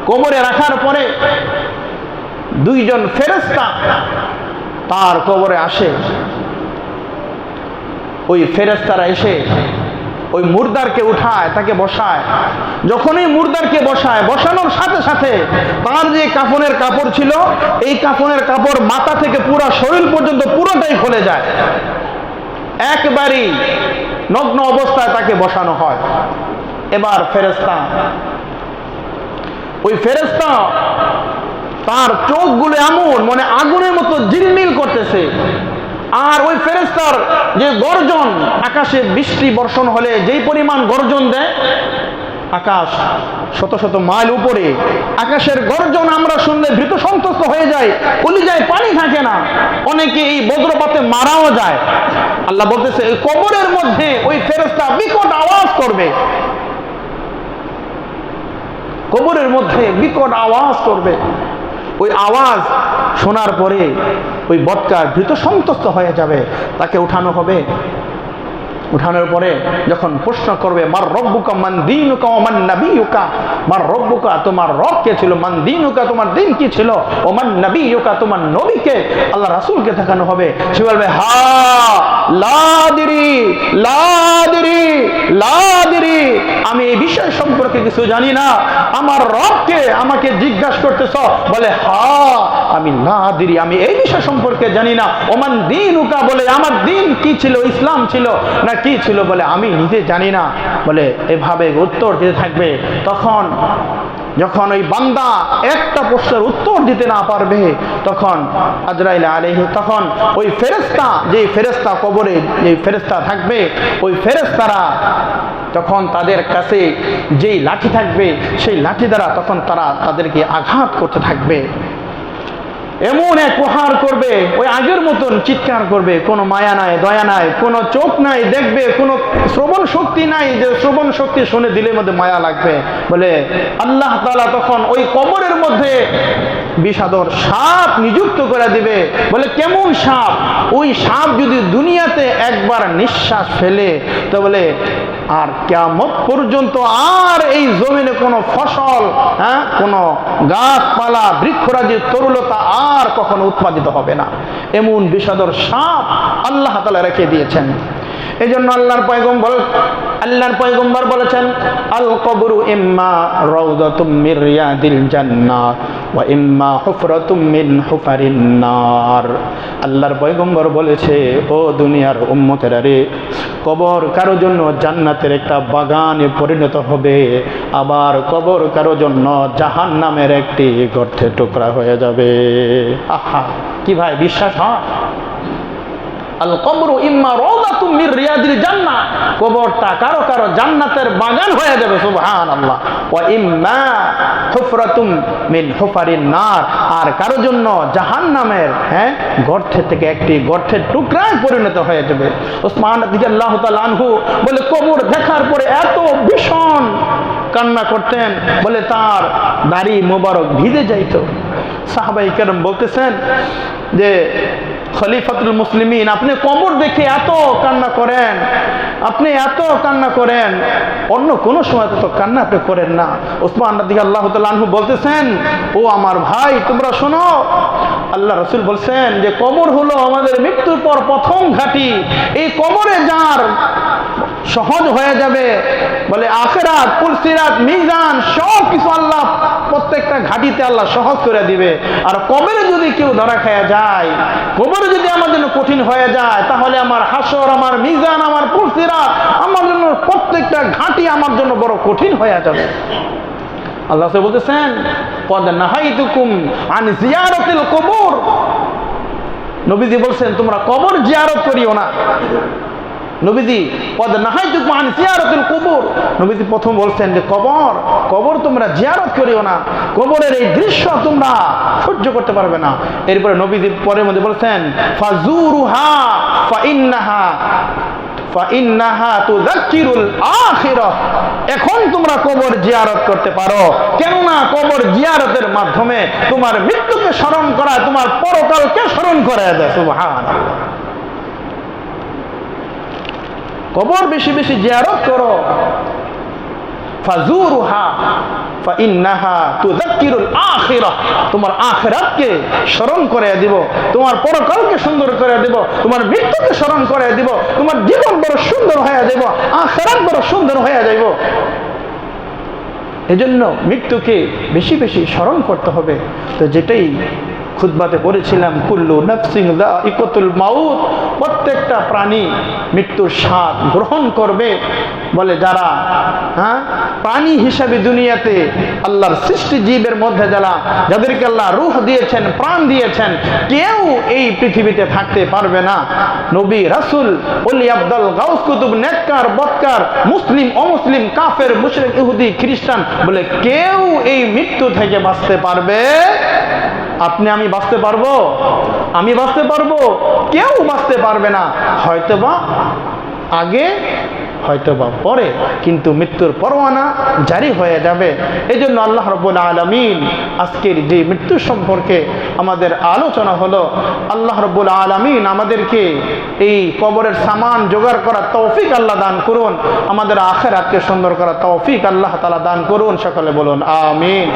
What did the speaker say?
কবরে রাখার পরে দুইজন ফেরেশতা তার কবরে আসে। ওই ফেরেশতারা এসে ওই মুর্দারকে উঠায়, তাকে বসায়। যখনই মুর্দারকে বসায়, বসানোর সাথে সাথে তার যে কাফনের কাপড় ছিল, এই কাফনের কাপড় মাথা থেকে পুরো শরীর পর্যন্ত পুরোটাই খুলে যায়। একবারই নগ্ন অবস্থায় তাকে বসানো হয়। এবার ওই ফেরেশতা তার চোখগুলো এমন মানে আগুনের মতো ঝিলমিল করতেছে। আর ওই ফেরেশতার যে গর্জন, আকাশে বৃষ্টি বর্ষণ হলে যেই পরিমাণ গর্জন দেয়, আকাশ শত শত মাইল উপরে, আকাশের গর্জন আমরা শুনলে ভীত সন্ত্রস্ত হয়ে যায়, কলিজায় পানি থাকে না, অনেকে এই বজ্রপাতে মারাও যায়। আল্লাহ বলতেছে এই কবরের মধ্যে ওই ফেরেশতা বিকট আওয়াজ করবে, কবরের মধ্যে বিকট আওয়াজ করবে। ওই আওয়াজ শোনার পরে ওই বটকা ভীত সন্ত্রস্ত হয়ে যাবে, তাকে উঠানো হবে। উঠানোর পরে যখন প্রশ্ন করবে মার রব্বুকা মান দীনুকা ওয়া মান নাবিয়ুকা, মার রব্বুকা তোমার রব কে ছিল, মান দীনুকা তোমার দিন কি ছিল, ও মান নাবিয়ুকা তোমার নবীকে, আল্লাহ রাসূলকে দেখানো হবে। সে বলবে হা লা আদরি লা আদরি লা আদরি, আমি এই বিষয় সম্পর্কে কিছু জানি না, আমার রবকে আমাকে জিজ্ঞাসা করতেছ। বলে হা আমি লা আদরি, আমি এই বিষয় সম্পর্কে জানি না। ও মান দীনুকা, বলে আমার দিন কি ছিল, ইসলাম ছিল না কি ছিল, বলে আমি নিজে জানি না। বলে এভাবে উত্তর দিতে থাকবে। তখন যখন ওই বান্দা একটা প্রশ্নের উত্তর দিতে না পারবে, তখন আজরাইল আলাইহি, তখন ওই ফেরেশতা, যে ফেরেশতা কবরে যে ফেরেশতা থাকবে, ওই ফেরেশতারা তখন তাদের কাছে যেই লাঠি থাকবে, সেই লাঠি দ্বারা তখন তারা তাদেরকে আঘাত করতে থাকবে। এমন এক প্রহার করবে, ওই আগের মতন চিৎকার করবে, কোনো মায়া নাই, দয়া নাই, কোনো চোখ নাই দেখবে, কোনো শ্রবণ শক্তি নাই যে শ্রবণ শক্তি শুনে দিলের মধ্যে মায়া লাগবে। বলে আল্লাহ তাআলা তখন ওই কবরের মধ্যে বিষাদর সাপ নিযুক্ত করে দিবে। বলে কেমন সাপ? ওই সাপ যদি দুনিয়াতে একবার নিঃশ্বাস ফেলে, তো বলে আর কিয়ামত পর্যন্ত আর এই জমিনে কোনো ফসল, কোনো গাছপালা বৃক্ষরাজির তরুলতা আর কখনো উৎপাদিত হবে না। এমন বিষাদর সাপ আল্লাহ তাআলা রেখে দিয়েছেন। এই জন্য আল্লাহর পয়গম্বর বলেছেন আল কবরু ইম্মা রাউদাতুম মির রিয়াদিল জান্নাহ ওয়া ইম্মা হুফরাতুম মিন হুফারিন নার। আল্লাহর পয়গম্বর বলেছে, ও দুনিয়ার উম্মতেরা রে, কবর কারো জন্য জান্নাতের একটা বাগানে পরিণত হবে, আবার কবর কারো জন্য জাহান্নামের একটি গর্তের টুকরা হয়ে যাবে। আহা, কি ভাই বিশ্বাস হয়? আল কবরু ইম্মা রাউদাতুম মির রিয়াদিল জান্নাহ, কবরটা কারো কারো জান্নাতের বাগান হয়ে যাবে। সুবহানাল্লাহ। ওয়া ইম্মা হুফরাতুম মিন হুফারিন নার, আর কারো জন্য জাহান্নামের গর্তের থেকে একটি গর্তের টুকরায় পরিণত হয়ে যাবে। উসমান রাদিয়াল্লাহু তাআলা আনহু বলে কবর দেখার পরে এত ভীষণ কান্না করতেন, বলে তার দাড়ি মোবারক ভিজে যাইত। সাহাবায়ে কেরাম বলতেছেন যে খলিফাতুল মুসলিমিন, আপনি কবর দেখে এত কান্না করেন, আপনি এত কান্না করেন, অন্য কোনো সময় তো কান্না আপনি করেন না। উসমান রাদিয়াল্লাহু তাআলা আনহু বলতেছেন, ও আমার ভাই তোমরা শোনো, আল্লাহ রাসূল বলছেন যে কবর হলো আমাদের মৃত্যুর পর প্রথম ঘাঁটি। এই কবরে যার সহজ হয়ে যাবে, বলে আখিরাত, পুলসিরাত, মিজান সব কিছু আল্লাহ প্রত্যেকটা ঘাটিতে আল্লাহ সহজ করে দিবে। আর কবরে যদি কেউ ধরা খায়া যায়, কবরে যদি আমার জন্য কঠিন হয়ে যায়, তাহলে আমার হাসর, আমার মিজান, আমার পুলসিরাত, আমার জন্য প্রত্যেকটা ঘাটি আমার জন্য বড় কঠিন হয়ে যাবে। আল্লাহ বলতেছেন কদ নাহাইতুকুম আন জিয়ারাতিল কুবুর, নবীজি বলছেন তোমরা কবর জিয়ারত করিও না। নবীজি কদ নাহাইতুকুম আন জিয়ারাতিল কুবুর, নবীজি প্রথম বলছেন যে কবর তোমরা জিয়ারত করিও না, কবরের এই দৃশ্য তোমরা সহ্য করতে পারবে না। এরপরে নবীজি পরের মধ্যে বলছেন ফাজুরুহা ফাইন্নাহা তুযাক্কিরুল আখিরাহ, এখন তোমরা কবর জিয়ারত করতে পারো, কেননা কবর জিয়ারতের মাধ্যমে তোমার মৃত্যুকে স্মরণ করা, তোমার পরকালকে স্মরণ করায় দেয়। সুবহানাল্লাহ। কবর বেশি বেশি জিয়ারত করো। ফাজুরুহা ফাইন্নাহা তুযাক্কিরুল আখিরাহ, তোমার আখিরাতকে স্মরণ করে দিব, তোমার পরকালকে সুন্দর করে দিব, তোমার মৃত্যুকে স্মরণ করে দিব, তোমার জীবন বড় সুন্দর হয়ে যাব, আখিরাত বড় সুন্দর হয়ে যাইব। এজন্য মৃত্যুকে বেশি বেশি স্মরণ করতে হবে। তো যেটাই খুতবাতে পড়েছিলাম, কুল্লু নাফসিন যায়িকাতুল মাউত, প্রত্যেকটা প্রাণী মৃত্যুর স্বাদ গ্রহণ করবে। বলে যারা প্রাণী হিসাবে দুনিয়াতে আল্লাহর সৃষ্টি জীবের মধ্যে যাদেরকে আল্লাহ রূহ দিয়েছেন, প্রাণ দিয়েছেন, কেউ এই পৃথিবীতে থাকতে পারবে না। নবী, রাসূল, ওলি, আব্দাল, গাউস, কুতুব, নেককার, বদকার, মুসলিম, অমুসলিম, কাফের, মুশরিক, ইহুদি, খ্রিস্টান, বলে কেউ এই মৃত্যু থেকে বাঁচতে পারবে? আপনি আমি বাঁচতে পারবো? আমি বাঁচতে পারবো? কেউ বাঁচতে পারবে না। হয়তোবা আগে, হয়তোবা পরে, কিন্তু মৃত্যুর পরোয়ানা জারি হয়ে যাবে। এই জন্য আল্লাহ রাব্বুল আলামিন আজকের যে মৃত্যু সম্পর্কে আমাদের আলোচনা হলো, আল্লাহ রাব্বুল আলামিন আমাদেরকে এই কবরের সামান জোগাড় করার তৌফিক আল্লাহ দান করুন, আমাদের আখিরাতকে সুন্দর করার তৌফিক আল্লাহ তাআলা দান করুন। সকলে বলুন আমিন।